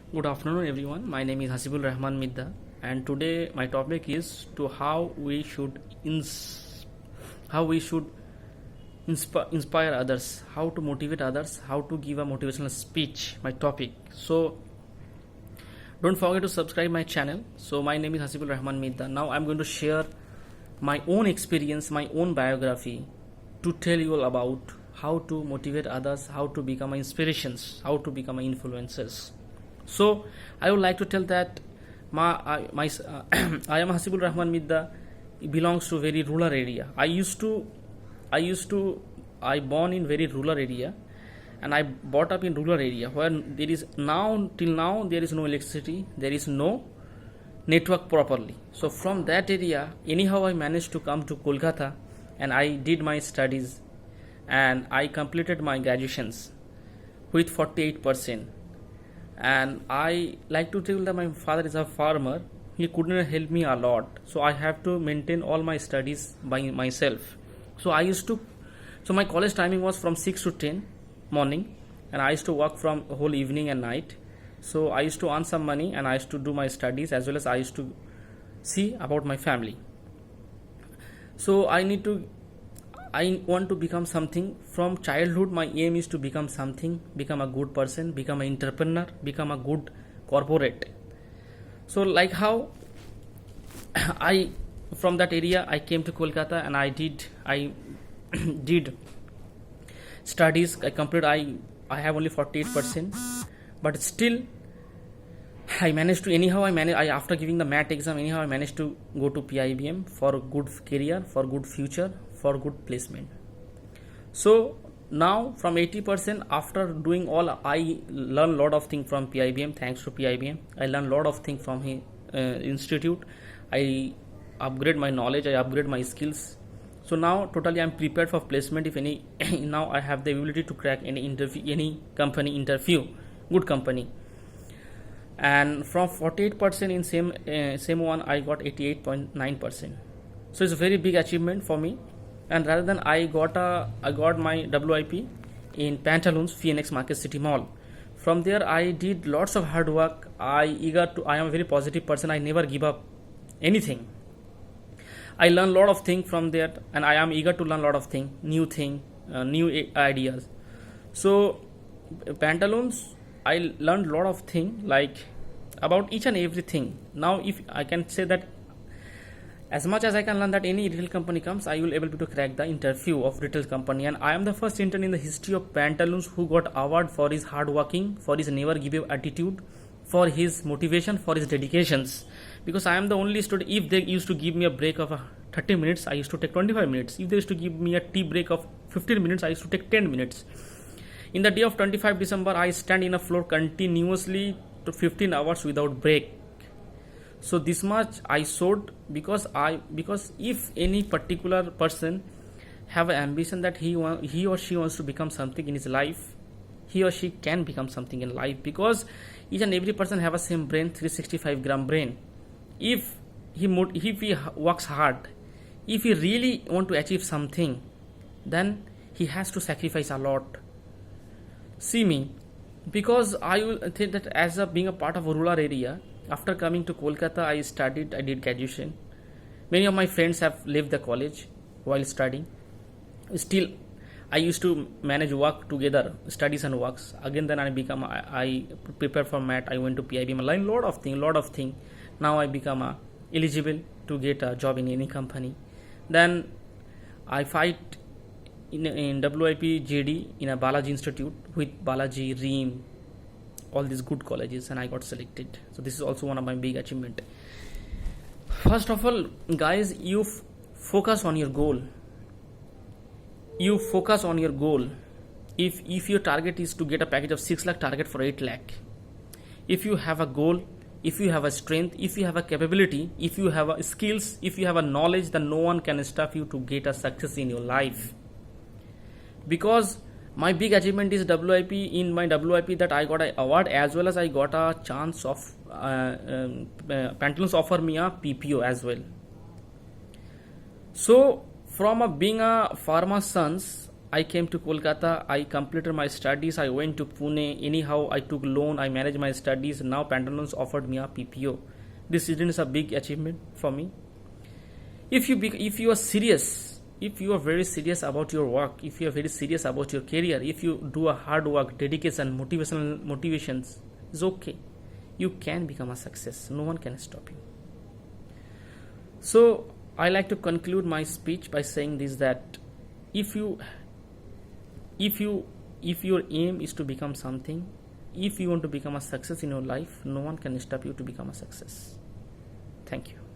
Good afternoon, everyone. My name is Hasibul Rahman Midda, and today my topic is to how we should inspire others, how to motivate others, how to give a motivational speech. My topic. So don't forget to subscribe my channel. So my name is Hasibul Rahman Midda. Now I'm going to share my own experience, my own biography, to tell you all about how to motivate others, how to become inspirations, how to become influencers. So I would like to tell that I am Hasibul Rahman Midda. Belongs to very rural area. I born in very rural area, and I brought up in rural area where there is till now there is no electricity, there is no network properly. So from that area, anyhow I managed to come to Kolkata, and I did my studies, and I completed my graduations with 48%. And I like to tell that my father is a farmer. He couldn't help me a lot, so I have to maintain all my studies by myself. So my college timing was from 6 to 10 morning, and I used to work from whole evening and night. So I used to earn some money, and I used to do my studies, as well as I used to see about my family. So I want to become something. From childhood, my aim is to become something, become a good person, become an entrepreneur, become a good corporate. So like how I from that area I came to Kolkata, and I did studies. I have only 48%, but still I managed to after giving the MAT exam, anyhow I managed to go to PIBM for a good career, for good future, for good placement. So now from 80%, after doing all, I learned a lot of things from PIBM. Thanks to PIBM, I learned a lot of things from his institute. I upgrade my knowledge, I upgrade my skills. So now totally I'm prepared for placement. If any now I have the ability to crack any company interview, good company. And from 48% in same one, I got 88.9%. So it's a very big achievement for me. And rather than I got my WIP in Pantaloons, Phoenix Market City Mall. From there I did lots of hard work. I am a very positive person. I never give up anything. I learned a lot of things from there, and I am eager to learn a lot of things, new ideas. So Pantaloons, I learned a lot of things, like about each and everything. Now if I can say that as much as I can learn, that any retail company comes, I will able to crack the interview of retail company. And I am the first intern in the history of Pantaloons who got award for his hard working, for his never give up attitude, for his motivation, for his dedications. Because I am the only student. If they used to give me a break of 30 minutes, I used to take 25 minutes. If they used to give me a tea break of 15 minutes, I used to take 10 minutes. In the day of 25 December, I stand in a floor continuously to 15 hours without break. So this much I showed, because if any particular person have an ambition that he or she wants to become something in his life, he or she can become something in life, because each and every person have a same brain, 365-gram brain. If he works hard, if he really want to achieve something, then he has to sacrifice a lot. See me, because I will think that as being a part of a rural area, after coming to Kolkata, I did graduation. Many of my friends have left the college while studying. Still, I used to manage work together, studies and works. Again, then I prepared for MAT. I went to PIBM, learned lot of things. Now I become eligible to get a job in any company. Then I fight in WIP JD in a Balaji Institute with Balaji, Ream, all these good colleges, and I got selected. So this is also one of my big achievement. First of all, guys, you focus on your goal. If your target is to get a package of 6 lakh, target for 8 lakh. If you have a goal, if you have a strength, if you have a capability, if you have a skills, if you have a knowledge, then no one can stop you to get a success in your life. Because my big achievement is WIP. In my WIP, that I got an award, as well as I got a chance of Pantaloons offer me a PPO as well. So from being a farmer's sons, I came to Kolkata, I completed my studies, I went to Pune, anyhow I took loan, I managed my studies, now Pantaloons offered me a PPO. This is a big achievement for me. If you are serious, if you are very serious about your work, if you are very serious about your career, if you do a hard work, dedication, motivations, it's okay. You can become a success. No one can stop you. So I like to conclude my speech by saying this, that if your aim is to become something, if you want to become a success in your life, no one can stop you to become a success. Thank you.